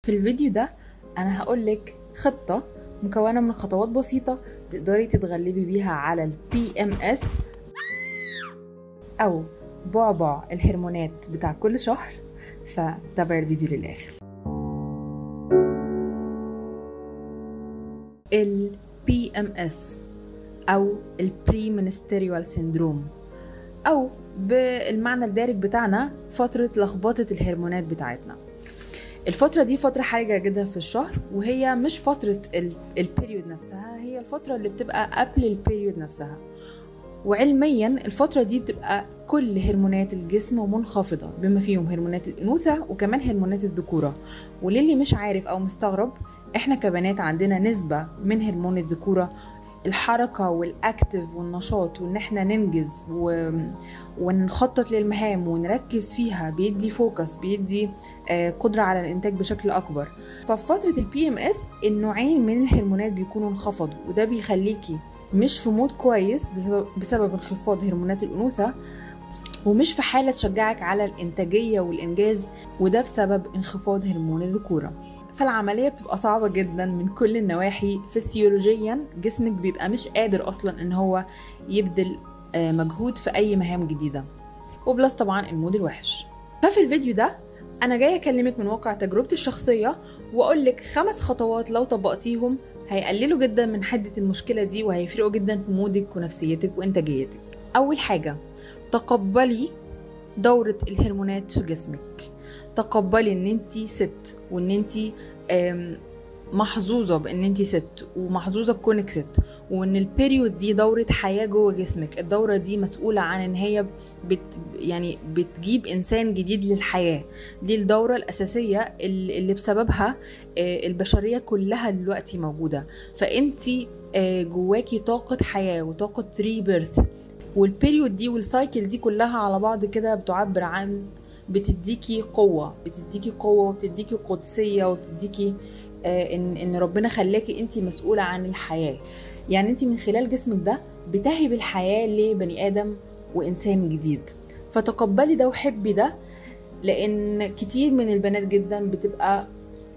في الفيديو ده أنا هقولك خطة مكونة من خطوات بسيطة تقدري تتغلبي بيها على ال PMS أو بعبع الهرمونات بتاع كل شهر. فتابعي الفيديو للآخر. ال PMS أو ال Premenstrual Syndrome أو بالمعنى الدارج بتاعنا فترة لخبطة الهرمونات بتاعتنا. الفترة دي فترة حرجة جدا في الشهر، وهي مش فترة البيريود نفسها، هي الفترة اللي بتبقى قبل البيريود نفسها. وعلميا الفترة دي بتبقى كل هرمونات الجسم منخفضة بما فيهم هرمونات الأنوثة وكمان هرمونات الذكورة. وللي مش عارف أو مستغرب، احنا كبنات عندنا نسبة من هرمون الذكورة، الحركة والأكتف والنشاط وإن احنا ننجز ونخطط للمهام ونركز فيها، بيدي فوكس، بيدي قدرة على الإنتاج بشكل أكبر. ففي فترة ال PMS النوعين من الهرمونات بيكونوا انخفضوا، وده بيخليكي مش في مود كويس بسبب انخفاض هرمونات الأنوثة، ومش في حالة تشجعك على الإنتاجية والإنجاز، وده بسبب انخفاض هرمون الذكورة. فالعملية بتبقى صعبة جدا من كل النواحي. فسيولوجيا جسمك بيبقى مش قادر أصلا إن هو يبذل مجهود في أي مهام جديدة، وبلس طبعا المود الوحش. ففي الفيديو ده أنا جاية أكلمك من واقع تجربتي الشخصية، وأقولك 5 خطوات لو طبقتيهم هيقللوا جدا من حدة المشكلة دي، وهيفرقوا جدا في مودك ونفسيتك وإنتاجيتك. أول حاجة، تقبلي دورة الهرمونات في جسمك. تقبلي ان انتي ست، وان انتي محظوظة بان انتي ست، ومحظوظة بكونك ست، وان البيريود دي دورة حياة جوه جسمك. الدورة دي مسؤولة عن ان هي بتجيب انسان جديد للحياة. دي الدورة الاساسية اللي بسببها البشرية كلها دلوقتي موجودة. فانتي جواكي طاقة حياة وطاقة ريبيرث، والبيريود دي والسايكل دي كلها على بعض كده بتعبر عن بتديكي قوة وبتديكي قدسية، وبتديكي ان ربنا خلاكي انتي مسؤولة عن الحياة. يعني انتي من خلال جسمك ده بتهب الحياة لبني آدم وإنسان جديد. فتقبلي ده وحبي ده، لأن كتير من البنات جدا بتبقى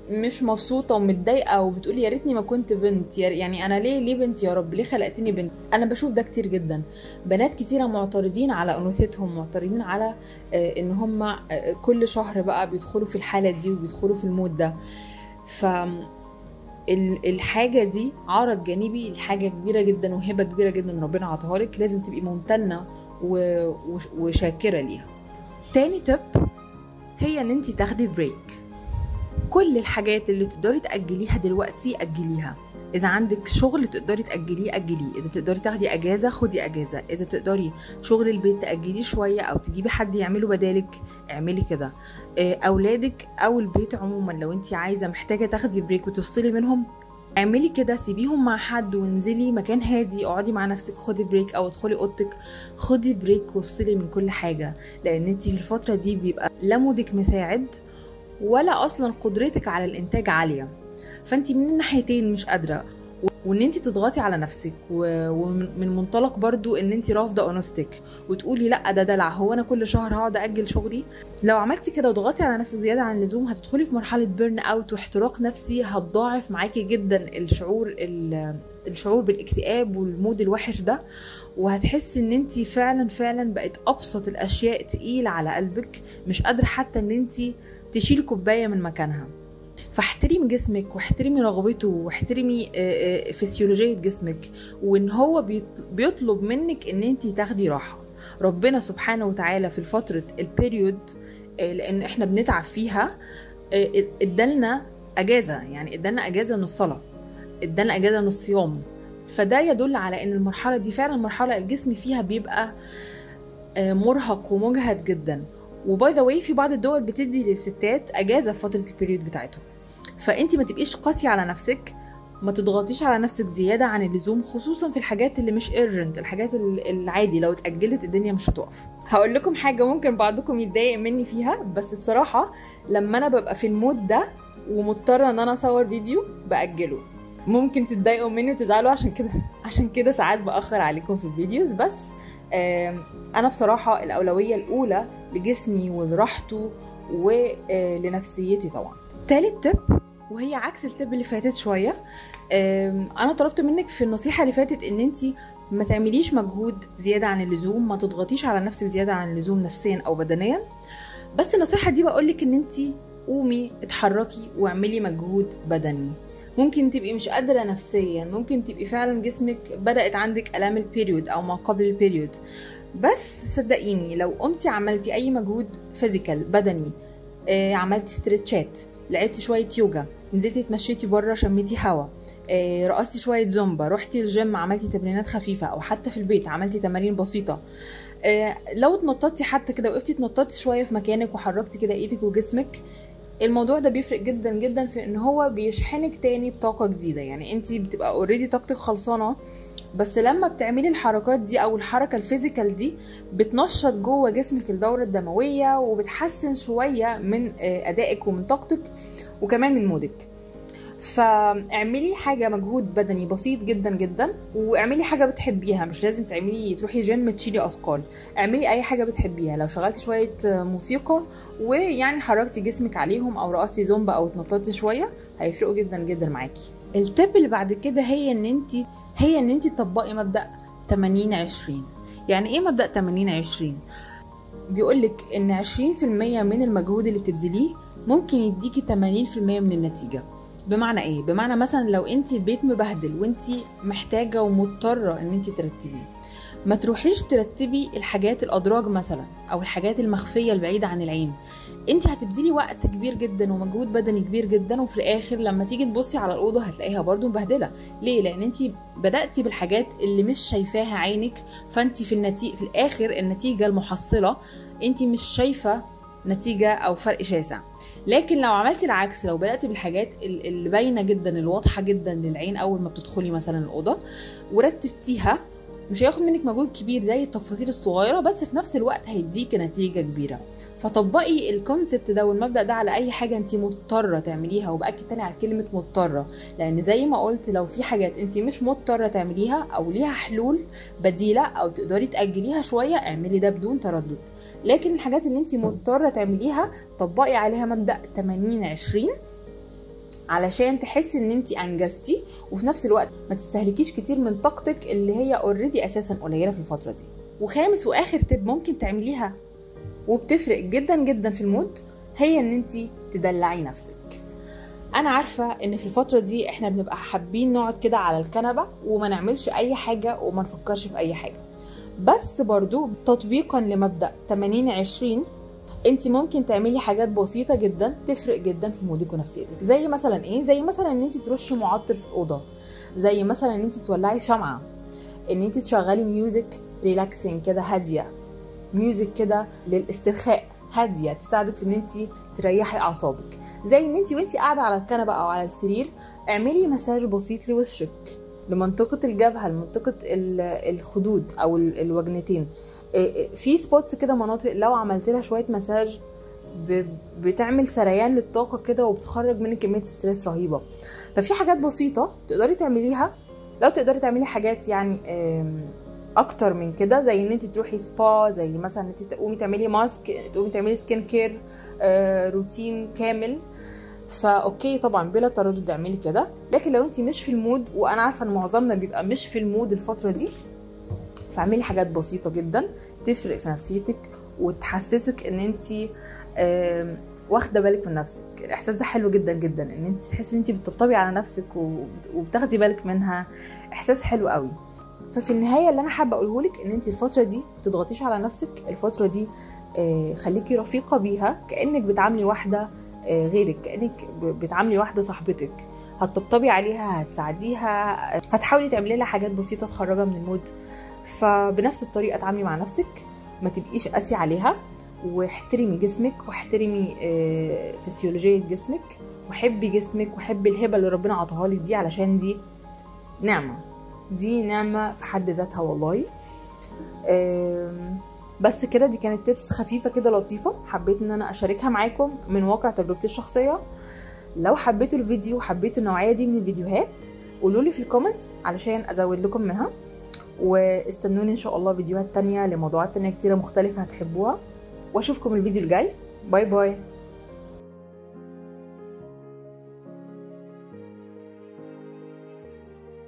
مش مبسوطه ومتضايقه وبتقولي يا ريتني ما كنت بنت، يعني انا ليه بنت يا رب، ليه خلقتني بنت. انا بشوف ده كتير جدا. بنات كتيره معترضين على انوثتهم، معترضين على ان هم كل شهر بقى بيدخلوا في الحاله دي وبيدخلوا في المود ده. ف الحاجه دي عرض جانبي لحاجه كبيره جدا وهبه كبيره جدا ربنا عطاها لك، لازم تبقي ممتنه وشاكره ليها. تاني تip هي ان انت تاخدي بريك. كل الحاجات اللي تقدري تأجليها دلوقتي أجليها. إذا عندك شغل تقدري تأجليه أجليه، إذا تقدري تاخدي أجازة خدي أجازة، إذا تقدري شغل البيت تأجليه شوية أو تجيبي حد يعمله بدالك اعملي كده. أولادك أو البيت عموما لو أنت عايزة محتاجة تاخدي بريك وتفصلي منهم اعملي كده، سيبيهم مع حد وانزلي مكان هادي، اقعدي مع نفسك خدي بريك، أو ادخلي أوضتك خدي بريك وافصلي من كل حاجة. لأن أنت في الفترة دي بيبقى لا مودك مساعد ولا اصلا قدرتك على الانتاج عاليه، فانت من الناحيتين مش قادره. وان انت تضغطي على نفسك ومن منطلق برضو ان انت رافضه انوثتك وتقولي لا ده دلع، هو انا كل شهر هقعد اجل شغلي. لو عملتي كده وضغطي على نفسك زياده عن اللزوم هتدخلي في مرحله بيرن اوت واحتراق نفسي، هتضاعف معاكي جدا الشعور بالاكتئاب والمود الوحش ده، وهتحسي ان انت فعلا بقت ابسط الاشياء تقيله على قلبك، مش قادره حتى ان انت تشيلي كوبايه من مكانها. فاحترمي جسمك واحترمي رغبته واحترمي فسيولوجية جسمك، وان هو بيطلب منك ان انتي تاخدي راحة. ربنا سبحانه وتعالى في فترة البيريود لان احنا بنتعب فيها ادالنا اجازة، يعني ادالنا اجازة من الصلاة، ادالنا اجازة من الصيام. فده يدل على ان المرحلة دي فعلا مرحلة الجسم فيها بيبقى مرهق ومجهد جدا. وباي ذا واي في بعض الدول بتدي للستات اجازه في فتره البيريود بتاعتهم. فانتي ما تبقيش قاسيه على نفسك، ما تضغطيش على نفسك زياده عن اللزوم، خصوصا في الحاجات اللي مش urgent، الحاجات العادي لو اتاجلت الدنيا مش هتقف. هقول لكم حاجه ممكن بعضكم يتضايق مني فيها، بس بصراحه لما انا ببقى في المود ده ومضطره ان انا اصور فيديو باجله. ممكن تتضايقوا مني وتزعلوا عشان كده ساعات باخر عليكم في الفيديوز، بس انا بصراحه الاولويه الاولى لجسمي ولراحته ولنفسيتي طبعا. تالت تip وهي عكس التب اللي فاتت شويه. انا طلبت منك في النصيحه اللي فاتت ان انت ما تعمليش مجهود زياده عن اللزوم، ما تضغطيش على نفسك زياده عن اللزوم نفسيا او بدنيا. بس النصيحه دي بقولك ان انت قومي اتحركي واعملي مجهود بدني. ممكن تبقي مش قادره نفسيا، ممكن تبقي فعلا جسمك بدات عندك الام البيريود او ما قبل البيريود، بس صدقيني لو قمتي عملتي اي مجهود فيزيكال بدني، عملتي ستريتشات، لعبتي شويه يوجا، نزلتي اتمشيتي بره شميتي هوا، رقصتي شويه زومبا، رحتي الجيم عملتي تمرينات خفيفه، او حتى في البيت عملتي تمارين بسيطه، لو اتنططتي حتى كده، وقفتي اتنططي شويه في مكانك وحركتي كده ايدك وجسمك، الموضوع ده بيفرق جدا جدا في ان هو بيشحنك تاني بطاقه جديده. يعني انتي بتبقى اوريدي طاقتك خلصانه، بس لما بتعملي الحركات دي او الحركه الفيزيكال دي بتنشط جوه جسمك الدوره الدمويه، وبتحسن شويه من ادائك ومن طاقتك وكمان من مودك. فاعملي حاجه مجهود بدني بسيط جدا جدا، واعملي حاجه بتحبيها، مش لازم تروحي جيم تشيلي اثقال، اعملي اي حاجه بتحبيها. لو شغلتي شويه موسيقى ويعني حركتي جسمك عليهم، او رقصتي زومبا او اتنططتي شويه، هيفرقوا جدا جدا معاكي. التب اللي بعد كده هي ان انت تطبقي مبدا 80-20. يعني ايه مبدا 80-20؟ بيقولك ان 20% من المجهود اللي بتبذليه ممكن يديكي 80% من النتيجه. بمعنى ايه؟ بمعنى مثلا لو انت البيت مبهدل وانت محتاجه ومضطره ان انت ترتبيه، ما تروحيش ترتبي الحاجات الادراج مثلا او الحاجات المخفيه البعيده عن العين. انت هتبذلي وقت كبير جدا ومجهود بدني كبير جدا، وفي الاخر لما تيجي تبصي على الاوضه هتلاقيها برضو مبهدله. ليه؟ لان انت بداتي بالحاجات اللي مش شايفاها عينك، فانت في الاخر النتيجه المحصله انت مش شايفه نتيجه او فرق شاسع. لكن لو عملتي العكس، لو بداتي بالحاجات اللي باينه جدا الواضحه جدا للعين اول ما بتدخلي مثلا الاوضه ورتبتيها، مش هياخد منك مجهود كبير زي التفاصيل الصغيره، بس في نفس الوقت هيديكي نتيجه كبيره. فطبقي الكونسبت ده والمبدا ده على اي حاجه انت مضطره تعمليها، وباكد تاني على كلمه مضطره، لان زي ما قلت لو في حاجات انت مش مضطره تعمليها او ليها حلول بديله او تقدري تاجليها شويه، اعملي ده بدون تردد. لكن الحاجات اللي انت مضطره تعمليها طبقي عليها مبدا 80-20 علشان تحسي ان انت انجزتي، وفي نفس الوقت ما تستهلكيش كتير من طاقتك اللي هي اوريدي اساسا قليله في الفتره دي. وخامس واخر تip ممكن تعمليها وبتفرق جدا جدا في المود، هي ان انت تدلعي نفسك. انا عارفه ان في الفتره دي احنا بنبقى حابين نقعد كده على الكنبه وما نعملش اي حاجه وما نفكرش في اي حاجه، بس برضو تطبيقا لمبدا 80-20 انت ممكن تعملي حاجات بسيطه جدا تفرق جدا في مودك ونفسيتك. زي مثلا ايه؟ زي مثلا ان انت ترشي معطر في الاوضه، زي مثلا ان انت تولعي شمعه، ان انت تشغلي ميوزك ريلاكسنج كده هاديه، ميوزك كده للاسترخاء هاديه تساعدك في ان انت تريحي اعصابك. زي ان انت وانت قاعده على الكنبه او على السرير اعملي مساج بسيط لوشك، لمنطقه الجبهه، لمنطقه الخدود او الوجنتين. في سبوتس كده، مناطق لو عملت لها شويه مساج بتعمل سريان للطاقه كده وبتخرج منك كميه ستريس رهيبه. ففي حاجات بسيطه تقدري تعمليها. لو تقدري تعملي حاجات يعني اكتر من كده، زي ان انت تروحي سبا، زي مثلا ان انت تقومي تعملي ماسك، تقومي تعملي سكين كير روتين كامل، فاوكي طبعا بلا تردد اعملي كده. لكن لو انت مش في المود، وانا عارفه ان معظمنا بيبقى مش في المود الفتره دي، فاعملي حاجات بسيطه جدا تفرق في نفسيتك وتحسسك ان انت واخده بالك من نفسك. الاحساس ده حلو جدا جدا، ان انت تحسي ان انت بتطبطبي على نفسك وبتاخدي بالك منها، احساس حلو قوي. ففي النهايه اللي انا حابه اقوله لك ان انت الفتره دي ما تضغطيش على نفسك، الفتره دي خليكي رفيقه بيها، كانك بتعاملي واحده غيرك، كانك بتعاملي واحده صاحبتك، هتطبطبي عليها، هتساعديها، هتحاولي تعملي لها حاجات بسيطه تخرجها من المود. فبنفس الطريقه اتعاملي مع نفسك، ما تبقيش قاسي عليها، واحترمي جسمك واحترمي فسيولوجيه جسمك، وحبي جسمك وحبي الهبه اللي ربنا عطاها لك دي، علشان دي نعمه، دي نعمه في حد ذاتها والله. بس كده، دي كانت تيبس خفيفه كده لطيفه حبيت ان انا اشاركها معاكم من واقع تجربتي الشخصيه. لو حبيتوا الفيديو وحبيتوا النوعيه دي من الفيديوهات قولوا لي في الكومنتس علشان ازود لكم منها، واستنوني ان شاء الله فيديوهات تانية لموضوعات تانية كتيره مختلفه هتحبوها، واشوفكم الفيديو الجاي. باي باي.